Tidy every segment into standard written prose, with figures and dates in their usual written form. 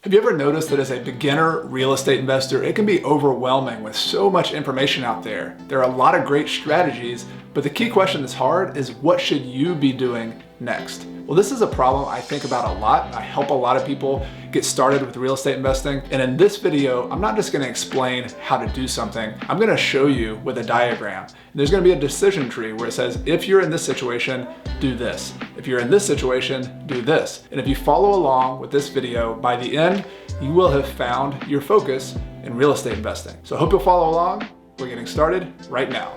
Have you ever noticed that as a beginner real estate investor, it can be overwhelming with so much information out there? There are a lot of great strategies, but the key question that's hard is what should you be doing next? Well, this is a problem I think about a lot. I help a lot of people get started with real estate investing. And in this video, I'm not just gonna explain how to do something. I'm gonna show you with a diagram. And there's gonna be a decision tree where it says, if you're in this situation, do this. If you're in this situation, do this. And if you follow along with this video, by the end, you will have found your focus in real estate investing. So I hope you'll follow along. We're getting started right now.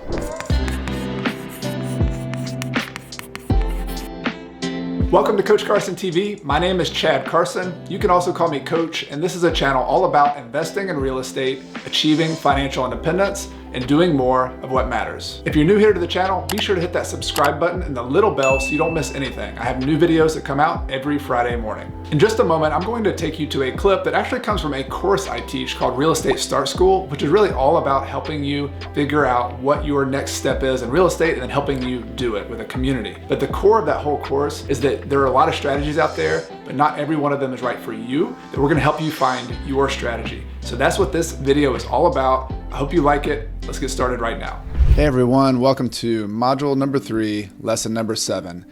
Welcome to Coach Carson TV. My name is Chad Carson. You can also call me Coach, and this is a channel all about investing in real estate, achieving financial independence, and doing more of what matters. If you're new here to the channel, be sure to hit that subscribe button and the little bell so you don't miss anything. I have new videos that come out every Friday morning. In just a moment, I'm going to take you to a clip that actually comes from a course I teach called Real Estate Start School, which is really all about helping you figure out what your next step is in real estate and then helping you do it with a community. But the core of that whole course is that there are a lot of strategies out there, but not every one of them is right for you, that we're gonna help you find your strategy. So that's what this video is all about. I hope you like it. Let's get started right now. Hey everyone, welcome to module number 3, lesson number 7.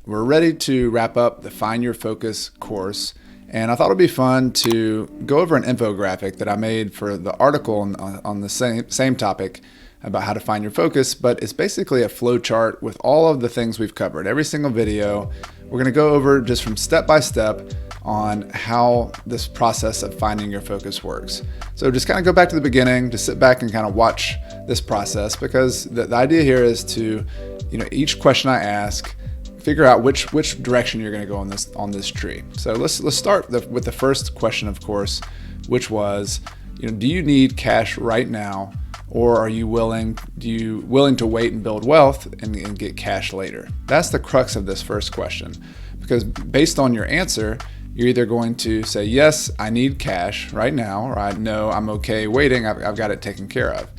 We're ready to wrap up the Find Your Focus course. And I thought it'd be fun to go over an infographic that I made for the article on the same topic about how to find your focus, but it's basically a flow chart with all of the things we've covered. Every single video, we're gonna go over just from step by step on how this process of finding your focus works. So just kind of go back to the beginning, just sit back and kind of watch this process, because the idea here is to, each question I ask, figure out which direction you're going to go on this tree. So let's start with the first question, of course, which was, do you need cash right now, or are you willing to wait and build wealth and get cash later? That's the crux of this first question, because based on your answer, you're either going to say, yes, I need cash right now, or no, I'm okay waiting, I've got it taken care of.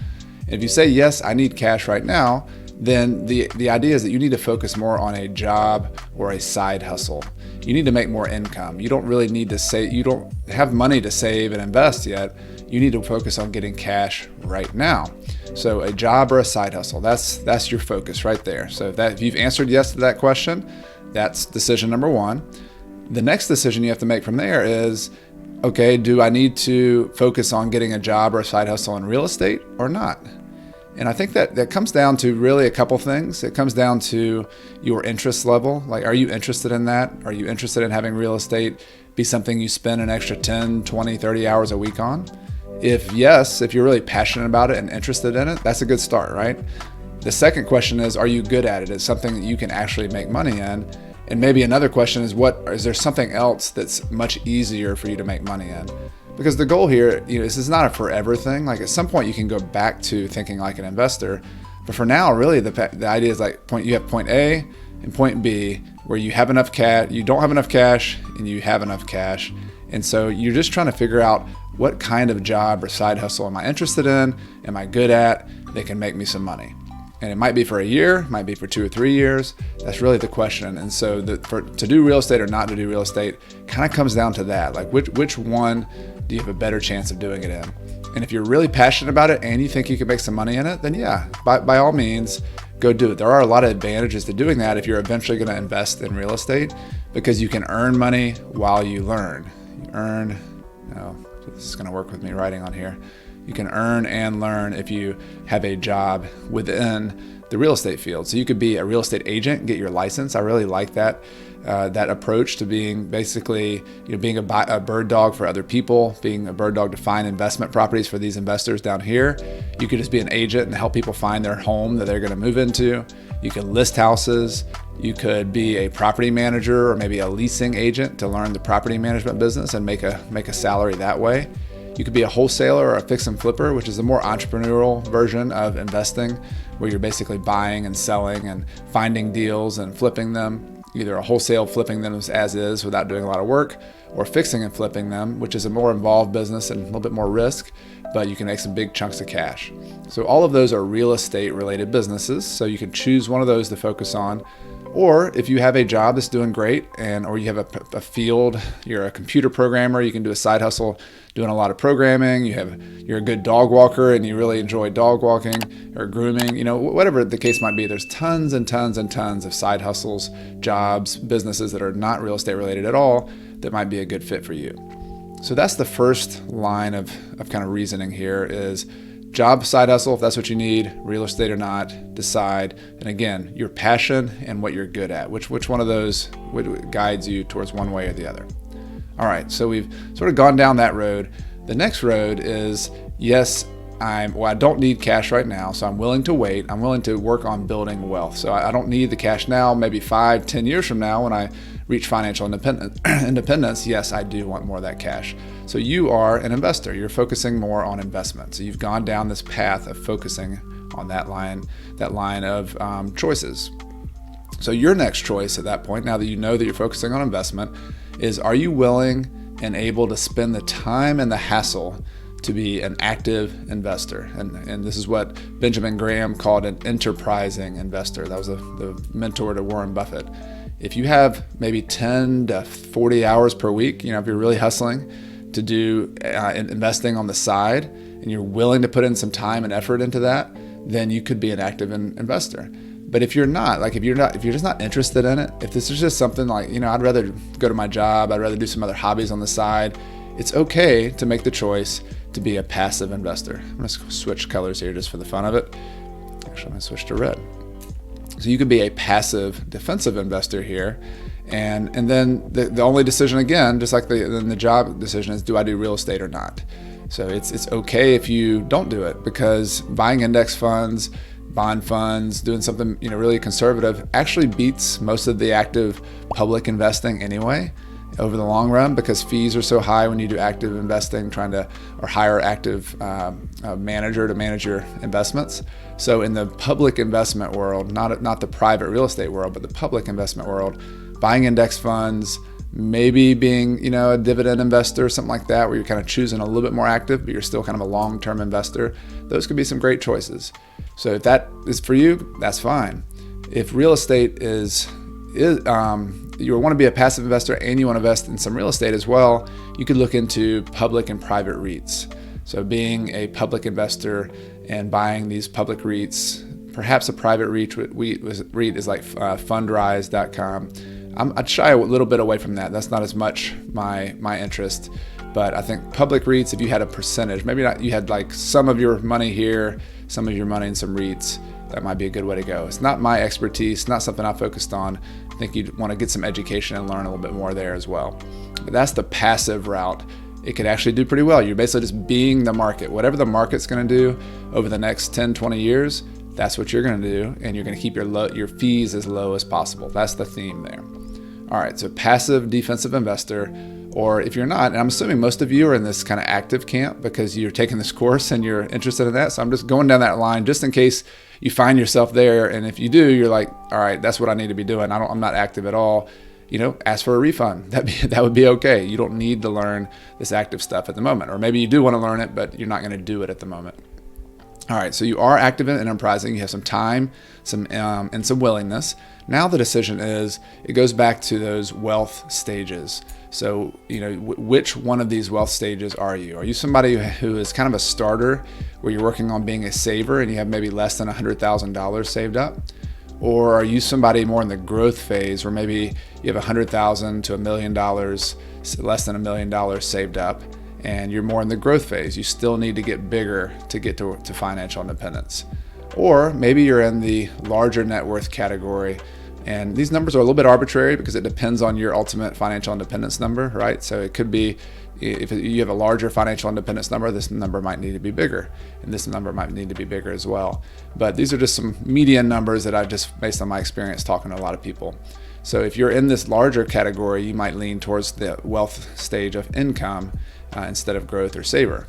And if you say, yes, I need cash right now, then the idea is that you need to focus more on a job or a side hustle. You need to make more income. You don't really need to say, you don't have money to save and invest yet. You need to focus on getting cash right now. So a job or a side hustle, that's your focus right there. So if you've answered yes to that question, that's decision number 1. The next decision you have to make from there is, okay, do I need to focus on getting a job or a side hustle in real estate or not? And I think that comes down to really a couple things. It comes down to your interest level. Like, are you interested in that? Are you interested in having real estate be something you spend an extra 10, 20, 30 hours a week on? If yes, if you're really passionate about it and interested in it, that's a good start, right? The second question is, are you good at it? It's something that you can actually make money in. And maybe another question is, is there something else that's much easier for you to make money in? Because the goal here, this is not a forever thing. Like, at some point you can go back to thinking like an investor, but for now, really the idea is like you have point A and point B, where you have enough cash, you don't have enough cash, and you have enough cash. And so you're just trying to figure out, what kind of job or side hustle am I interested in? Am I good at? That can make me some money. And it might be for a year, might be for 2 or 3 years. That's really the question. And so to do real estate or not to do real estate kind of comes down to that. Like, which one do you have a better chance of doing it in? And if you're really passionate about it and you think you can make some money in it, then yeah, by all means, go do it. There are a lot of advantages to doing that if you're eventually going to invest in real estate, because you can earn money while you learn. This is going to work with me writing on here. You can earn and learn if you have a job within the real estate field. So you could be a real estate agent and get your license. I really like that approach to being basically, being a bird dog for other people, being a bird dog to find investment properties for these investors down here. You could just be an agent and help people find their home that they're going to move into. You can list houses. You could be a property manager or maybe a leasing agent to learn the property management business and make a salary that way. You could be a wholesaler or a fix and flipper, which is a more entrepreneurial version of investing, where you're basically buying and selling and finding deals and flipping them, either a wholesale flipping them as is without doing a lot of work, or fixing and flipping them, which is a more involved business and a little bit more risk, but you can make some big chunks of cash. So all of those are real estate related businesses. So you can choose one of those to focus on. Or if you have a job that's doing great, or you have a field, you're a computer programmer, you can do a side hustle doing a lot of programming, you're a good dog walker and you really enjoy dog walking or grooming, whatever the case might be. There's tons and tons and tons of side hustles, jobs, businesses that are not real estate related at all that might be a good fit for you. So that's the first line of kind of reasoning here is job, side hustle, if that's what you need, real estate or not, decide. And again, your passion and what you're good at, which one of those guides you towards one way or the other. All right, so we've sort of gone down that road. The next road is, yes, I don't need cash right now, so I'm willing to wait. I'm willing to work on building wealth. So I don't need the cash now. Maybe 5-10 years from now when I reach financial independence, yes, I do want more of that cash. So you are an investor. You're focusing more on investment. So you've gone down this path of focusing on that line of choices. So your next choice at that point, now that you know that you're focusing on investment, is are you willing and able to spend the time and the hassle to be an active investor? And this is what Benjamin Graham called an enterprising investor. That was the mentor to Warren Buffett. If you have maybe 10 to 40 hours per week, if you're really hustling to do investing on the side and you're willing to put in some time and effort into that, then you could be an active investor. But if you're not, if you're just not interested in it, if this is just something like, I'd rather go to my job, I'd rather do some other hobbies on the side, it's okay to make the choice to be a passive investor. I'm going to switch colors here just for the fun of it. Actually, I'm going to switch to red. So you could be a passive defensive investor here. And then the only decision, again, just like the job decision, is do I do real estate or not? So it's okay if you don't do it, because buying index funds, bond funds, doing something really conservative actually beats most of the active public investing anyway over the long run, because fees are so high when you do active investing, or hire active manager to manage your investments. So in the public investment world, not the private real estate world, but the public investment world, buying index funds, maybe being a dividend investor or something like that, where you're kind of choosing a little bit more active, but you're still kind of a long-term investor, those could be some great choices. So if that is for you, that's fine. If real estate you want to be a passive investor and you want to invest in some real estate as well, you could look into public and private REITs. So being a public investor and buying these public REITs, perhaps a private REIT is like fundrise.com. I'd shy a little bit away from that. That's not as much my interest. But I think public REITs, if you had a percentage, maybe not, you had like some of your money here, some of your money in some REITs, that might be a good way to go. It's not my expertise, not something I focused on. I think you'd want to get some education and learn a little bit more there as well. But that's the passive route. It could actually do pretty well. You're basically just being the market. Whatever the market's going to do over the next 10, 20 years, that's what you're going to do, and you're going to keep your fees as low as possible. That's the theme there. All right, so passive defensive investor, or if you're not, and I'm assuming most of you are in this kind of active camp because you're taking this course and you're interested in that. So I'm just going down that line just in case you find yourself there. And if you do, you're like, all right, that's what I need to be doing. I'm not active at all. Ask for a refund. That would be okay. You don't need to learn this active stuff at the moment. Or maybe you do want to learn it, but you're not going to do it at the moment. All right, so you are active in enterprising. You have some time, and some willingness. Now the decision is, it goes back to those wealth stages. So, which one of these wealth stages are you? Are you somebody who is kind of a starter, where you're working on being a saver and you have maybe less than $100,000 saved up? Or are you somebody more in the growth phase, where maybe you have $100,000 to $1 million, less than $1 million saved up, and you're more in the growth phase? You still need to get bigger to get to financial independence. Or maybe you're in the larger net worth category, and these numbers are a little bit arbitrary because it depends on your ultimate financial independence number, right? So it could be, if you have a larger financial independence number, this number might need to be bigger, and this number might need to be bigger as well. But these are just some median numbers that I've just, based on my experience talking to a lot of people. So if you're in this larger category, you might lean towards the wealth stage of income instead of growth or saver.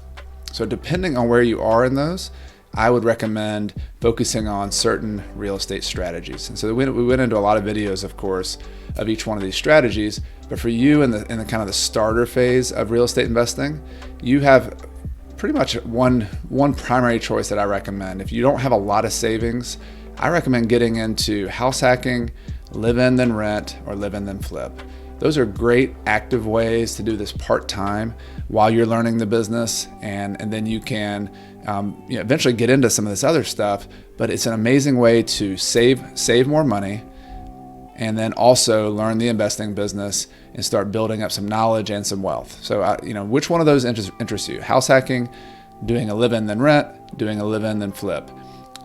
So depending on where you are in those, I would recommend focusing on certain real estate strategies. And so we went into a lot of videos, of course, of each one of these strategies. But for you in the kind of the starter phase of real estate investing, you have pretty much one primary choice that I recommend. If you don't have a lot of savings, I recommend getting into house hacking, live in then rent, or live in then flip. Those are great active ways to do this part-time while you're learning the business, and then you can eventually get into some of this other stuff, but it's an amazing way to save more money, and then also learn the investing business and start building up some knowledge and some wealth. So, which one of those interests you? House hacking, doing a live in then rent, doing a live in then flip.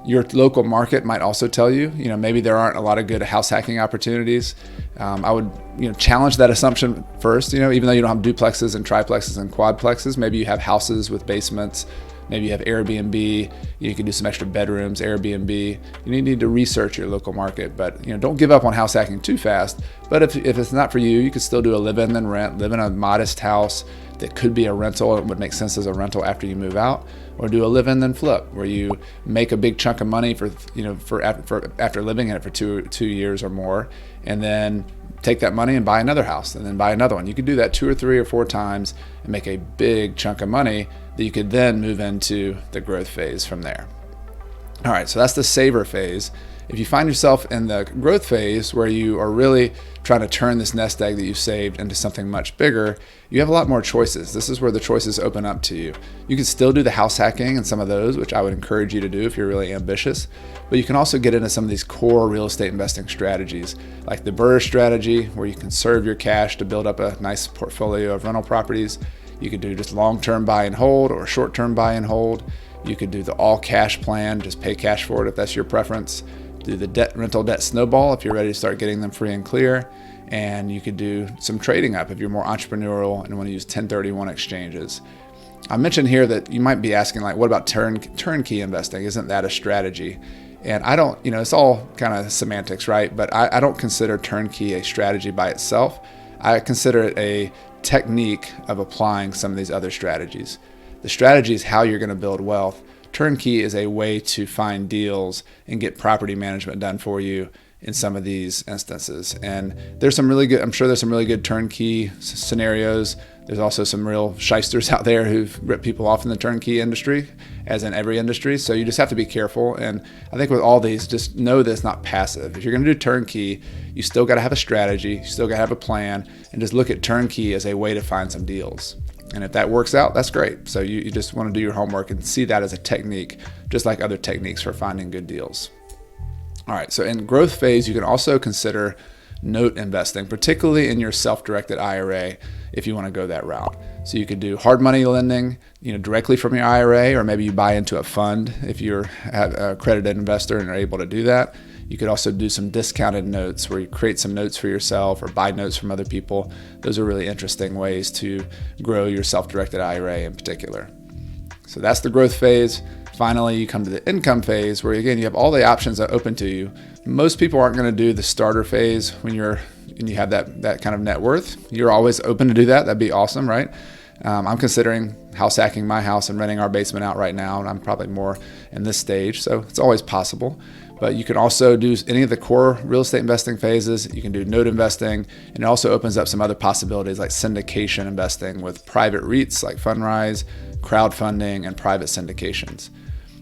Your local market might also tell you, maybe there aren't a lot of good house hacking opportunities. I would, challenge that assumption first. Even though you don't have duplexes and triplexes and quadplexes, maybe you have houses with basements. Maybe you have Airbnb. You can do some extra bedrooms, Airbnb. You need to research your local market, but don't give up on house hacking too fast. But if it's not for you, you could still do a live in then rent, live in a modest house that could be a rental. It would make sense as a rental after you move out, or do a live in then flip, where you make a big chunk of money for after living in it for two years or more, and then take that money and buy another house, and then buy another one. You could do that 2 or 3 or 4 times and make a big chunk of money that you could then move into the growth phase from there. All right, so that's the saver phase. If you find yourself in the growth phase where you are really trying to turn this nest egg that you've saved into something much bigger, you have a lot more choices. This is where the choices open up to you. You can still do the house hacking and some of those, which I would encourage you to do if you're really ambitious, but you can also get into some of these core real estate investing strategies, like the BRRRR strategy, where you conserve your cash to build up a nice portfolio of rental properties. You could do just long-term buy and hold or short-term buy and hold. You could do the all cash plan, just pay cash for it if that's your preference. Do the rental debt snowball if you're ready to start getting them free and clear. And you could do some trading up if you're more entrepreneurial and want to use 1031 exchanges. I mentioned here that you might be asking, what about turnkey investing? Isn't that a strategy? And I don't, it's all kind of semantics, right? But I don't consider turnkey a strategy by itself. I consider it a technique of applying some of these other strategies. The strategy is how you're going to build wealth. Turnkey is a way to find deals and get property management done for you in some of these instances. And I'm sure there's some really good turnkey scenarios. There's also some real shysters out there who've ripped people off in the turnkey industry, as in every industry. So you just have to be careful. And I think with all these, just know that it's not passive. If you're going to do turnkey, you still got to have a strategy, you still got to have a plan, and just look at turnkey as a way to find some deals. And if that works out, that's great. So you just want to do your homework and see that as a technique, just like other techniques for finding good deals. All right, so in growth phase, you can also consider note investing, particularly in your self-directed IRA, if you want to go that route. So you could do hard money lending, directly from your IRA, or maybe you buy into a fund if you're a accredited investor and are able to do that. You could also do some discounted notes where you create some notes for yourself or buy notes from other people. Those are really interesting ways to grow your self-directed IRA in particular. So that's the growth phase. Finally, you come to the income phase where, again, you have all the options that are open to you. Most people aren't going to do the starter phase when you have that kind of net worth. You're always open to do that. That'd be awesome, right? I'm considering house hacking my house and renting our basement out right now, and I'm probably more in this stage, so it's always possible. But you can also do any of the core real estate investing phases. You can do note investing, and it also opens up some other possibilities like syndication investing with private REITs like Fundrise, crowdfunding, and private syndications.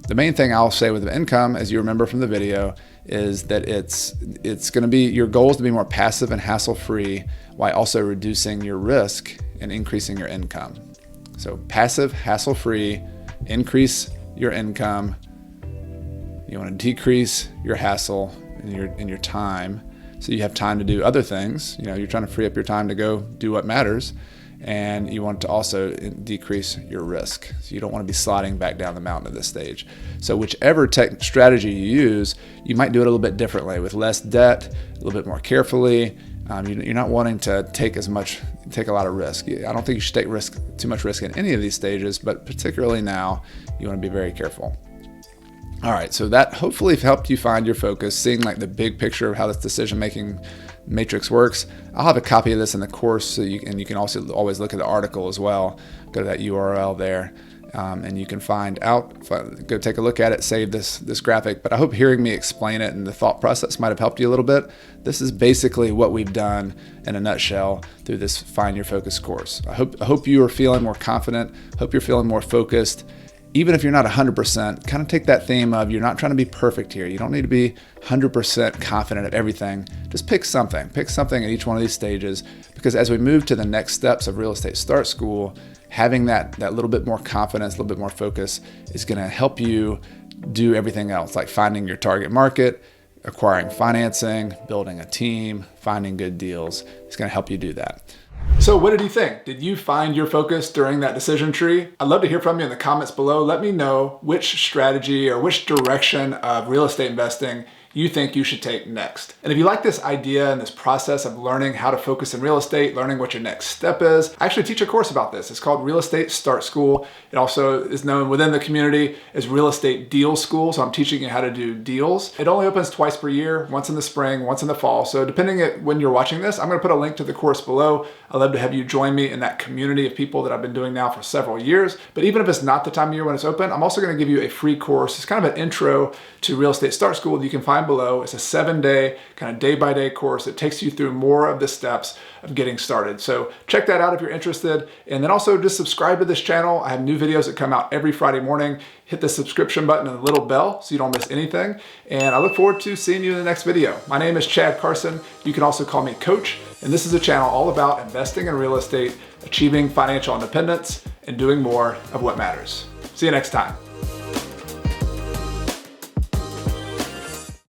The main thing I'll say with the income, as you remember from the video, is that it's going to be, your goal is to be more passive and hassle-free while also reducing your risk and increasing your income. So passive, hassle-free, increase your income. You want to decrease your hassle in your time, so you have time to do other things. You're trying to free up your time to go do what matters, and you want to also decrease your risk. So you don't want to be sliding back down the mountain at this stage. So whichever strategy you use, you might do it a little bit differently, with less debt, a little bit more carefully. You're not wanting to take a lot of risk. I don't think you should take too much risk in any of these stages, but particularly now, you want to be very careful. All right, so that hopefully helped you find your focus, seeing the big picture of how this decision-making matrix works. I'll have a copy of this in the course, and you can also always look at the article as well. Go to that URL there, and you can find out. Go take a look at it, save this graphic. But I hope hearing me explain it and the thought process might have helped you a little bit. This is basically what we've done in a nutshell through this Find Your Focus course. I hope you are feeling more confident. Hope you're feeling more focused. even if you're not 100%, kind of take that theme of you're not trying to be perfect here. You don't need to be 100% confident at everything. Just pick something at each one of these stages, because as we move to the next steps of Real Estate Start School, having that little bit more confidence, a little bit more focus is going to help you do everything else, like finding your target market, acquiring financing, building a team, finding good deals. It's going to help you do that. So what did you think? Did you find your focus during that decision tree? I'd love to hear from you in the comments below. Let me know which strategy or which direction of real estate investing you think you should take next. And if you like this idea and this process of learning how to focus in real estate, learning what your next step is, I actually teach a course about this. It's called Real Estate Start School. It also is known within the community as Real Estate Deal School. So I'm teaching you how to do deals. It only opens twice per year, once in the spring, once in the fall. So depending on when you're watching this, I'm gonna put a link to the course below. I'd love to have you join me in that community of people that I've been doing now for several years. But even if it's not the time of year when it's open, I'm also gonna give you a free course. It's kind of an intro to Real Estate Start School that you can find below. It's a 7-day kind of day-by-day course that takes you through more of the steps of getting started. So check that out if you're interested. And then also just subscribe to this channel. I have new videos that come out every Friday morning. Hit the subscription button and the little bell so you don't miss anything. And I look forward to seeing you in the next video. My name is Chad Carson. You can also call me Coach. And this is a channel all about investing in real estate, achieving financial independence, and doing more of what matters. See you next time.